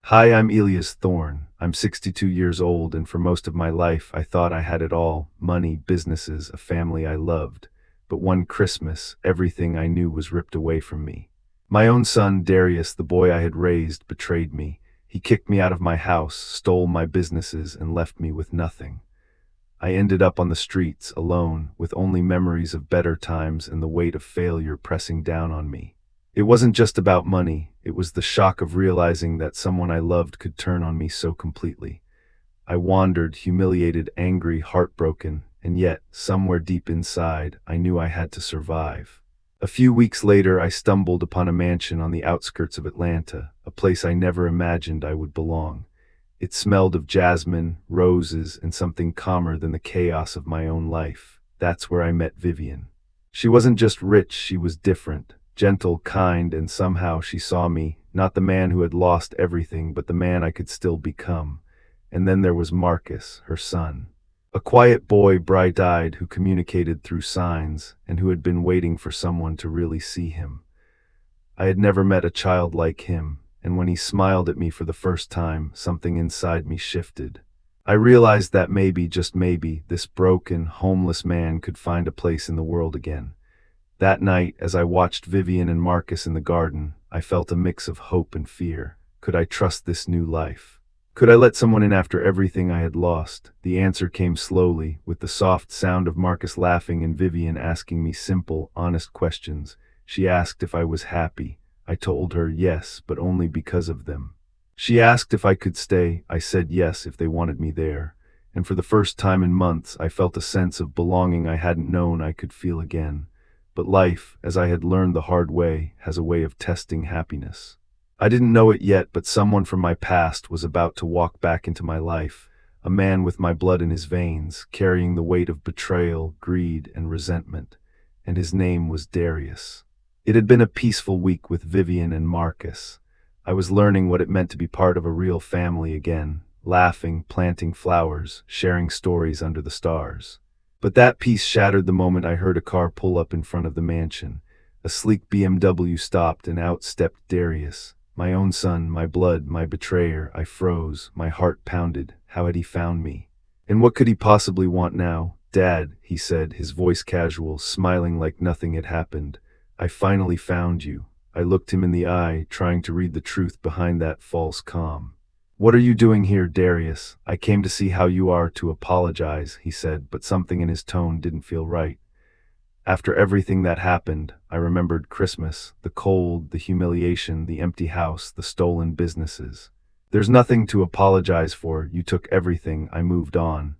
Hi, I'm Elias Thorne. I'm 62 years old, and for most of my life, I thought I had it all: money, businesses, a family I loved. But one Christmas, everything I knew was ripped away from me. My own son, Darius, the boy I had raised, betrayed me. He kicked me out of my house, stole my businesses, and left me with nothing. I ended up on the streets, alone, with only memories of better times and the weight of failure pressing down on me. It wasn't just about money, it was the shock of realizing that someone I loved could turn on me so completely. I wandered, humiliated, angry, heartbroken, and yet, somewhere deep inside, I knew I had to survive. A few weeks later, I stumbled upon a mansion on the outskirts of Atlanta, a place I never imagined I would belong. It smelled of jasmine, roses, and something calmer than the chaos of my own life. That's where I met Vivian. She wasn't just rich, she was different, gentle, kind, and somehow she saw me, not the man who had lost everything, but the man I could still become. And then there was Marcus, her son. A quiet boy, bright-eyed, who communicated through signs, and who had been waiting for someone to really see him. I had never met a child like him, and when he smiled at me for the first time, something inside me shifted. I realized that maybe, just maybe, this broken, homeless man could find a place in the world again. That night, as I watched Vivian and Marcus in the garden, I felt a mix of hope and fear. Could I trust this new life? Could I let someone in after everything I had lost? The answer came slowly, with the soft sound of Marcus laughing and Vivian asking me simple, honest questions. She asked if I was happy. I told her yes, but only because of them. She asked if I could stay. I said yes if they wanted me there. And for the first time in months, I felt a sense of belonging I hadn't known I could feel again. But life, as I had learned the hard way, has a way of testing happiness. I didn't know it yet, but someone from my past was about to walk back into my life, a man with my blood in his veins, carrying the weight of betrayal, greed, and resentment. And his name was Darius. It had been a peaceful week with Vivian and Marcus. I was learning what it meant to be part of a real family again, laughing, planting flowers, sharing stories under the stars. But that peace shattered the moment I heard a car pull up in front of the mansion. A sleek BMW stopped, and out stepped Darius. My own son, my blood, my betrayer. I froze, my heart pounded. How had he found me? And what could he possibly want now? "Dad," he said, his voice casual, smiling like nothing had happened. "I finally found you." I looked him in the eye, trying to read the truth behind that false calm. "What are you doing here, Darius?" "I came to see how you are, to apologize," he said, but something in his tone didn't feel right. After everything that happened, I remembered Christmas, the cold, the humiliation, the empty house, the stolen businesses. "There's nothing to apologize for. You took everything." I moved on.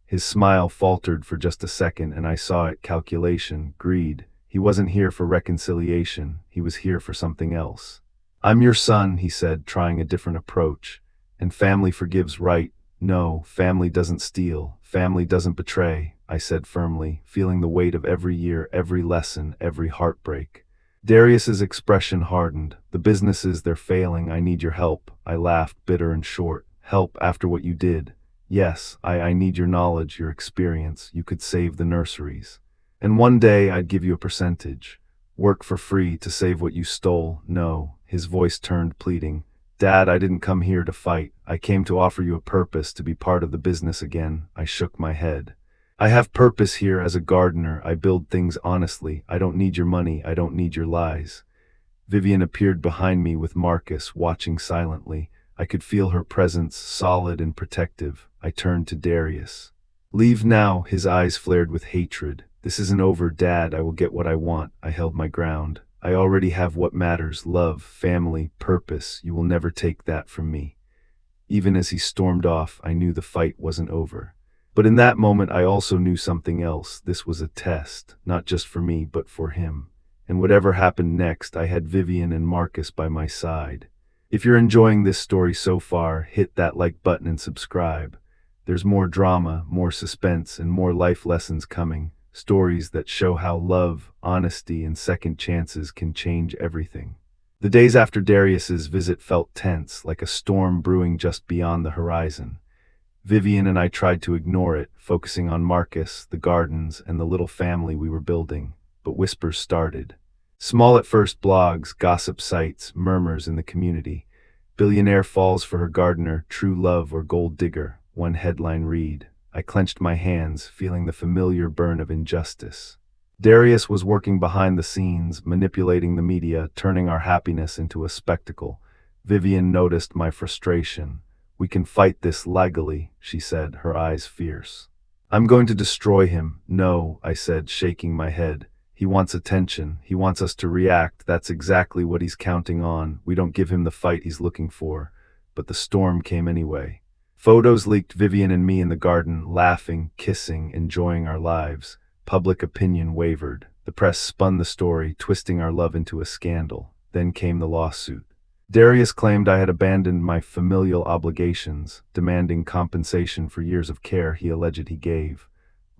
His smile faltered for just a second, and I saw it: calculation, greed. He wasn't here for reconciliation. He was here for something else. "I'm your son," he said, trying a different approach. "And family forgives, right?" "No, family doesn't steal. Family doesn't betray," I said firmly, feeling the weight of every year, every lesson, every heartbreak. Darius's expression hardened. "The businesses, they're failing. I need your help." I laughed, bitter and short. "Help after what you did?" "Yes, I need your knowledge, your experience. You could save the nurseries. And one day I'd give you a percentage. Work for free to save what you stole." "No." His voice turned pleading. "Dad, I didn't come here to fight. I came to offer you a purpose, to be part of the business again." I shook my head. "I have purpose here as a gardener. I build things honestly. I don't need your money. I don't need your lies." Vivian appeared behind me with Marcus, watching silently. I could feel her presence, solid and protective. I turned to Darius. "Leave now." His eyes flared with hatred. "This isn't over, Dad. I will get what I want." I held my ground. "I already have what matters: love, family, purpose. You will never take that from me." Even as he stormed off, I knew the fight wasn't over. But in that moment, I also knew something else. This was a test, not just for me, but for him. And whatever happened next, I had Vivian and Marcus by my side. If you're enjoying this story so far, hit that like button and subscribe. There's more drama, more suspense, and more life lessons coming. Stories that show how love, honesty, and second chances can change everything. The days after Darius's visit felt tense, like a storm brewing just beyond the horizon. Vivian and I tried to ignore it, focusing on Marcus, the gardens, and the little family we were building. But whispers started. Small at first: blogs, gossip sites, murmurs in the community. Billionaire falls for her gardener, true love or gold digger, one headline read. I clenched my hands, feeling the familiar burn of injustice. Darius was working behind the scenes, manipulating the media, turning our happiness into a spectacle. Vivian noticed my frustration. We can fight this legally, she said, her eyes fierce. I'm going to destroy him. No, I said, shaking my head. He wants attention. He wants us to react. That's exactly what he's counting on. We don't give him the fight he's looking for. But the storm came anyway. Photos leaked Vivian and me in the garden, laughing, kissing, enjoying our lives. Public opinion wavered. The press spun the story, twisting our love into a scandal. Then came the lawsuit. Darius claimed I had abandoned my familial obligations, demanding compensation for years of care he alleged he gave.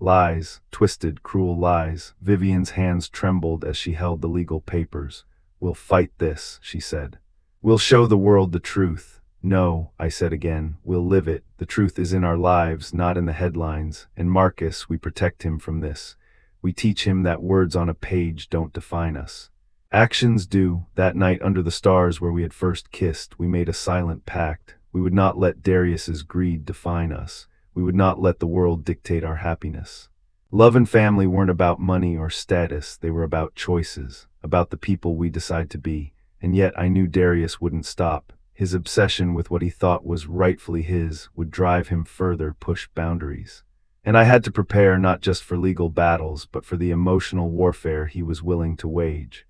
Lies, twisted, cruel lies. Vivian's hands trembled as she held the legal papers. We'll fight this, she said. We'll show the world the truth. No, I said again, we'll live it. The truth is in our lives, not in the headlines. And Marcus, we protect him from this. We teach him that words on a page don't define us. Actions do. That night under the stars where we had first kissed, we made a silent pact. We would not let Darius's greed define us. We would not let the world dictate our happiness. Love and family weren't about money or status. They were about choices, about the people we decide to be. And yet I knew Darius wouldn't stop. His obsession with what he thought was rightfully his would drive him further, push boundaries. And I had to prepare not just for legal battles, but for the emotional warfare he was willing to wage.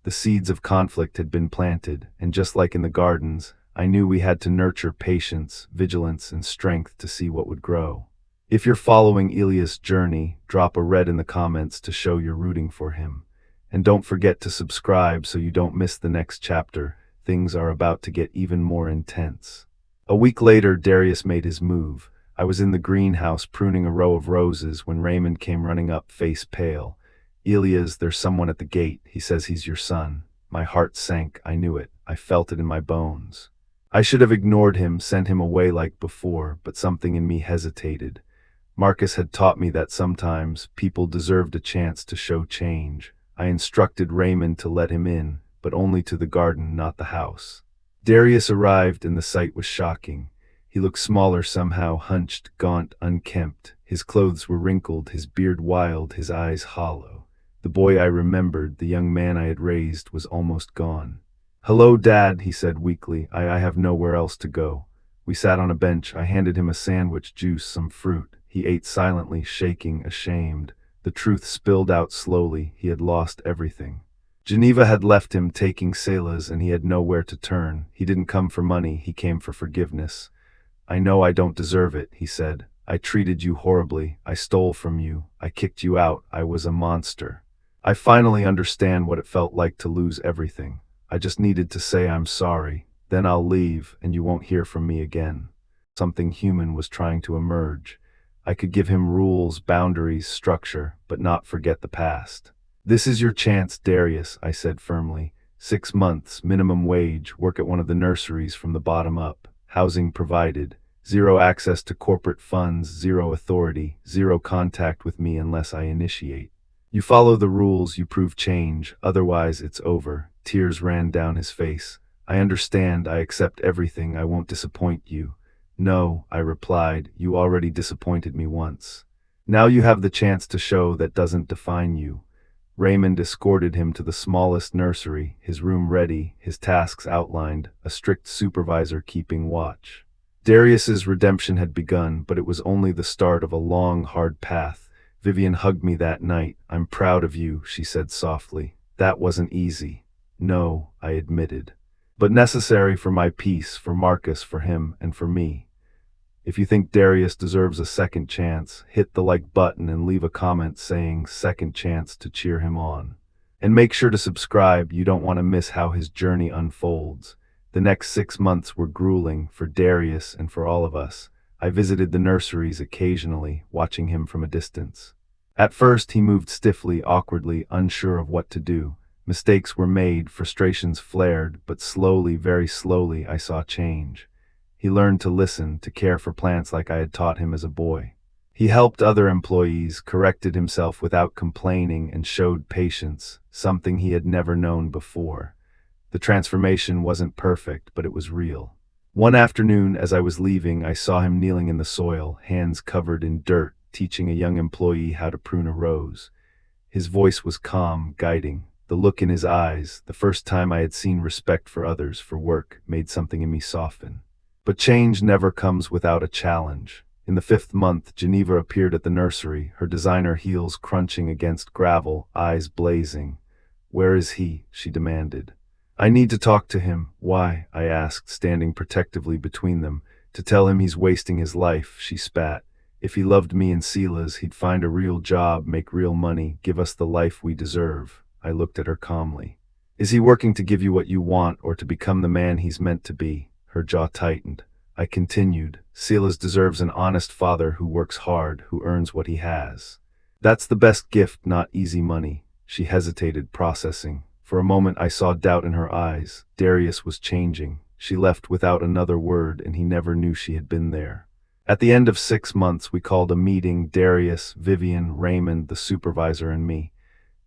The seeds of conflict had been planted, and just like in the gardens, I knew we had to nurture patience, vigilance, and strength to see what would grow. If you're following Elias' journey, drop a red in the comments to show you're rooting for him. And don't forget to subscribe so you don't miss the next chapter. Things are about to get even more intense. A week later, Darius made his move. I was in the greenhouse pruning a row of roses when Raymond came running up, face pale. Elias, there's someone at the gate. He says he's your son. My heart sank. I knew it. I felt it in my bones. I should have ignored him, sent him away like before, but something in me hesitated. Marcus had taught me that sometimes people deserved a chance to show change. I instructed Raymond to let him in, but only to the garden, not the house. Darius arrived and the sight was shocking. He looked smaller somehow, hunched, gaunt, unkempt. His clothes were wrinkled, his beard wild, his eyes hollow. The boy I remembered, the young man I had raised, was almost gone. "Hello, Dad," he said weakly. I have nowhere else to go." We sat on a bench. I handed him a sandwich, juice, some fruit. He ate silently, shaking, ashamed. The truth spilled out slowly. He had lost everything. Geneva had left him, taking Selah's, and he had nowhere to turn. He didn't come for money, he came for forgiveness. "I know I don't deserve it," he said. "I treated you horribly. I stole from you. I kicked you out. I was a monster. I finally understand what it felt like to lose everything. I just needed to say I'm sorry. Then I'll leave, and you won't hear from me again." Something human was trying to emerge. I could give him rules, boundaries, structure, but not forget the past. "This is your chance, Darius," I said firmly. 6 months, minimum wage, work at one of the nurseries from the bottom up. Housing provided. 0 access to corporate funds, 0 authority, 0 contact with me unless I initiate. You follow the rules, you prove change, otherwise it's over. Tears ran down his face. "I understand, I accept everything, I won't disappoint you." "No," I replied, "you already disappointed me once. Now you have the chance to show that doesn't define you." Raymond escorted him to the smallest nursery, his room ready, his tasks outlined, a strict supervisor keeping watch. Darius's redemption had begun, but it was only the start of a long, hard path. Vivian hugged me that night. "I'm proud of you," she said softly. "That wasn't easy." "No," I admitted. "But necessary for my peace, for Marcus, for him, and for me." If you think Darius deserves a second chance, hit the like button and leave a comment saying "second chance" to cheer him on. And make sure to subscribe, you don't want to miss how his journey unfolds. The next 6 months were grueling for Darius and for all of us. I visited the nurseries occasionally, watching him from a distance. At first he moved stiffly, awkwardly, unsure of what to do. Mistakes were made, frustrations flared, but slowly, very slowly, I saw change. He learned to listen, to care for plants like I had taught him as a boy. He helped other employees, corrected himself without complaining, and showed patience, something he had never known before. The transformation wasn't perfect, but it was real. One afternoon, as I was leaving, I saw him kneeling in the soil, hands covered in dirt, teaching a young employee how to prune a rose. His voice was calm, guiding. The look in his eyes, the first time I had seen respect for others, for work, made something in me soften. But change never comes without a challenge. In the 5th month, Geneva appeared at the nursery, her designer heels crunching against gravel, eyes blazing. "Where is he?" she demanded. "I need to talk to him." "Why?" I asked, standing protectively between them. "To tell him he's wasting his life," she spat. "If he loved me and Sila's, he'd find a real job, make real money, give us the life we deserve." I looked at her calmly. "Is he working to give you what you want, or to become the man he's meant to be?" Her jaw tightened. I continued, "Silas deserves an honest father who works hard, who earns what he has. That's the best gift, not easy money." She hesitated, processing. For a moment I saw doubt in her eyes. Darius was changing. She left without another word, and he never knew she had been there. At the end of 6 months, we called a meeting, Darius, Vivian, Raymond, the supervisor, and me.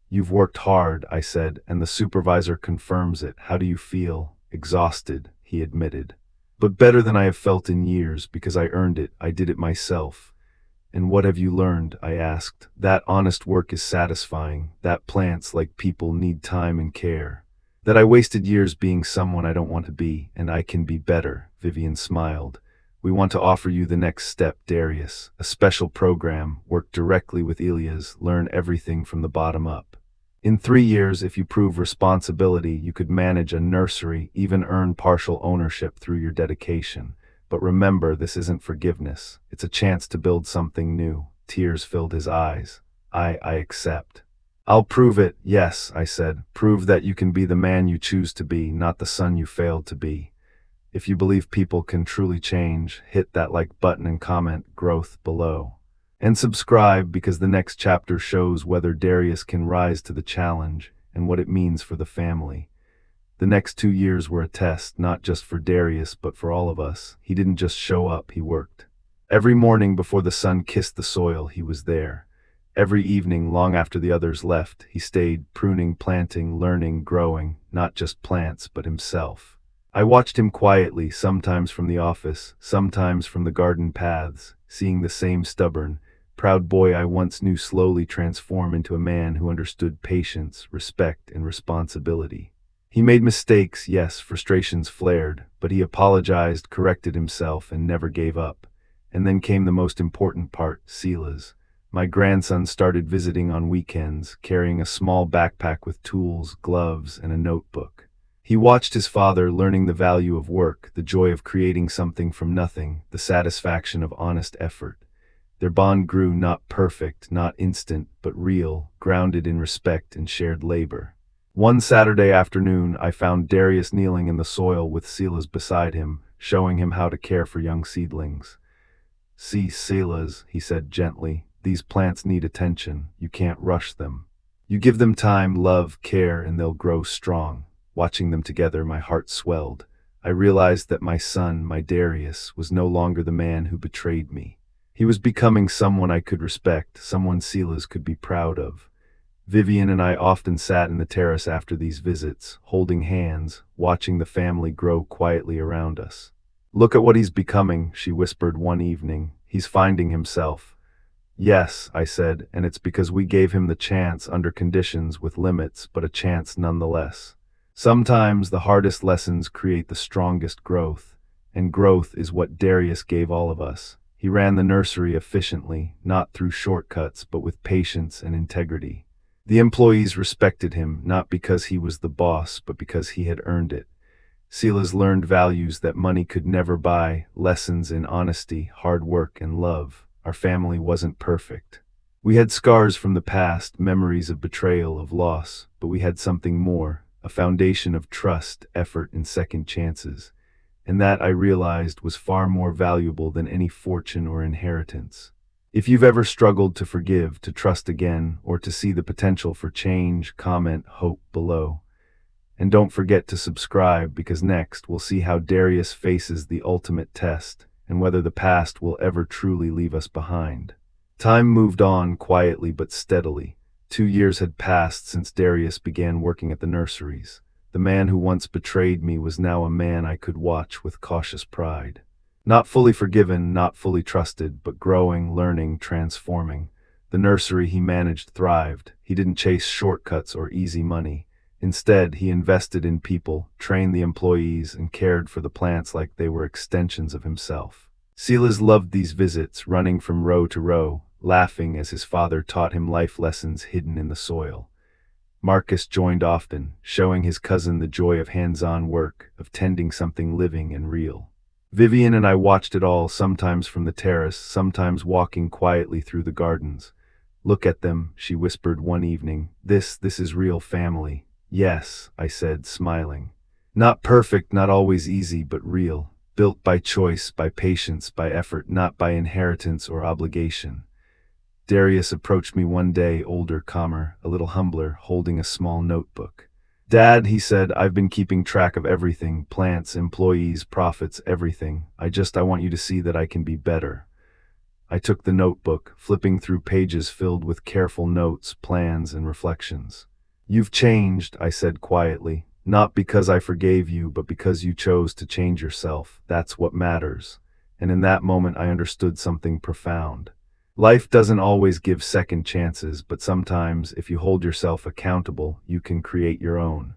"You've worked hard," I said, "and the supervisor confirms it. How do you feel?" "Exhausted," he admitted. "But better than I have felt in years, because I earned it. I did it myself." "And what have you learned?" I asked. "That honest work is satisfying, that plants, like people, need time and care. That I wasted years being someone I don't want to be, and I can be better." Vivian smiled. "We want to offer you the next step, Darius. A special program, work directly with Elias, learn everything from the bottom up. In 3 years, if you prove responsibility, you could manage a nursery, even earn partial ownership through your dedication. But remember, this isn't forgiveness. It's a chance to build something new." Tears filled his eyes. I accept." "I'll prove it." "Yes," I said. "Prove that you can be the man you choose to be, not the son you failed to be." If you believe people can truly change, hit that like button and comment growth below. And subscribe, because the next chapter shows whether Darius can rise to the challenge and what it means for the family. The next 2 years were a test, not just for Darius, but for all of us. He didn't just show up, he worked. Every morning before the sun kissed the soil, he was there. Every evening, long after the others left, he stayed, pruning, planting, learning, growing, not just plants, but himself. I watched him quietly, sometimes from the office, sometimes from the garden paths, seeing the same stubborn, proud boy I once knew slowly transform into a man who understood patience, respect, and responsibility. He made mistakes, yes, frustrations flared, but he apologized, corrected himself, and never gave up. And then came the most important part, Sila's. My grandson started visiting on weekends, carrying a small backpack with tools, gloves, and a notebook. He watched his father, learning the value of work, the joy of creating something from nothing, the satisfaction of honest effort. Their bond grew, not perfect, not instant, but real, grounded in respect and shared labor. One Saturday afternoon, I found Darius kneeling in the soil with Silas beside him, showing him how to care for young seedlings. "See, Silas," he said gently, "these plants need attention. You can't rush them. You give them time, love, care, and they'll grow strong." Watching them together, my heart swelled. I realized that my son, my Darius, was no longer the man who betrayed me. He was becoming someone I could respect, someone Silas could be proud of. Vivian and I often sat in the terrace after these visits, holding hands, watching the family grow quietly around us. "Look at what he's becoming," she whispered one evening. "He's finding himself." "Yes," I said, "and it's because we gave him the chance, under conditions, with limits, but a chance nonetheless." Sometimes the hardest lessons create the strongest growth, and growth is what Darius gave all of us. He ran the nursery efficiently, not through shortcuts, but with patience and integrity. The employees respected him, not because he was the boss, but because he had earned it. Silas learned values that money could never buy, lessons in honesty, hard work, and love. Our family wasn't perfect. We had scars from the past, memories of betrayal, of loss, but we had something more, a foundation of trust, effort, and second chances. And that, I realized, was far more valuable than any fortune or inheritance. If you've ever struggled to forgive, to trust again, or to see the potential for change, comment hope below. And don't forget to subscribe, because next we'll see how Darius faces the ultimate test, and whether the past will ever truly leave us behind. Time moved on, quietly but steadily. 2 years had passed since Darius began working at the nurseries. The man who once betrayed me was now a man I could watch with cautious pride. Not fully forgiven, not fully trusted, but growing, learning, transforming. The nursery he managed thrived. He didn't chase shortcuts or easy money. Instead, he invested in people, trained the employees, and cared for the plants like they were extensions of himself. Silas loved these visits, running from row to row, laughing as his father taught him life lessons hidden in the soil. Marcus joined often, showing his cousin the joy of hands-on work, of tending something living and real. Vivian and I watched it all, sometimes from the terrace, sometimes walking quietly through the gardens. "Look at them," she whispered one evening. This is real family." "Yes," I said, smiling. "Not perfect, not always easy, but real. Built by choice, by patience, by effort, not by inheritance or obligation." Darius approached me one day, older, calmer, a little humbler, holding a small notebook. "Dad," he said, "I've been keeping track of everything, plants, employees, profits, everything. I want you to see that I can be better." I took the notebook, flipping through pages filled with careful notes, plans, and reflections. "You've changed," I said quietly. "Not because I forgave you, but because you chose to change yourself. That's what matters." And in that moment I understood something profound. Life doesn't always give second chances, but sometimes, if you hold yourself accountable, you can create your own.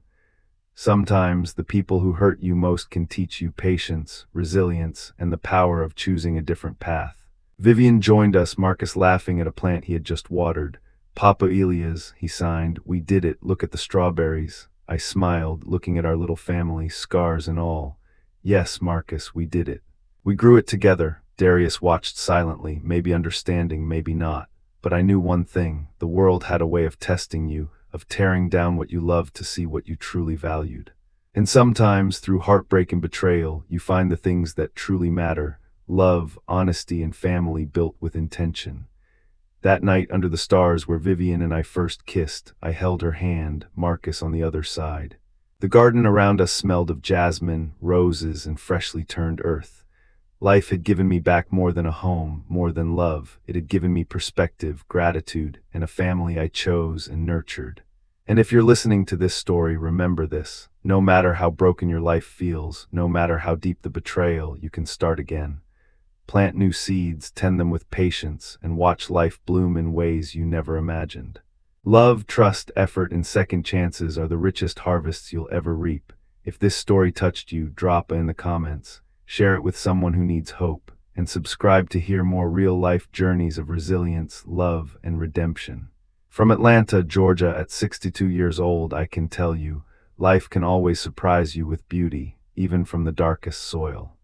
Sometimes the people who hurt you most can teach you patience, resilience, and the power of choosing a different path. Vivian joined us, Marcus laughing at a plant he had just watered. "Papa Elias," he signed, "we did it. Look at the strawberries." I smiled, looking at our little family, scars and all. "Yes, Marcus, we did it. We grew it together." Darius watched silently, maybe understanding, maybe not. But I knew one thing: the world had a way of testing you, of tearing down what you loved to see what you truly valued. And sometimes, through heartbreak and betrayal, you find the things that truly matter: love, honesty, and family built with intention. That night under the stars where Vivian and I first kissed, I held her hand, Marcus on the other side. The garden around us smelled of jasmine, roses, and freshly turned earth. Life had given me back more than a home, more than love. It had given me perspective, gratitude, and a family I chose and nurtured. And if you're listening to this story, remember this: no matter how broken your life feels, no matter how deep the betrayal, you can start again. Plant new seeds, tend them with patience, and watch life bloom in ways you never imagined. Love, trust, effort, and second chances are the richest harvests you'll ever reap. If this story touched you, drop it in the comments, share it with someone who needs hope, and subscribe to hear more real-life journeys of resilience, love, and redemption. From Atlanta, Georgia, at 62 years old, I can tell you, life can always surprise you with beauty, even from the darkest soil.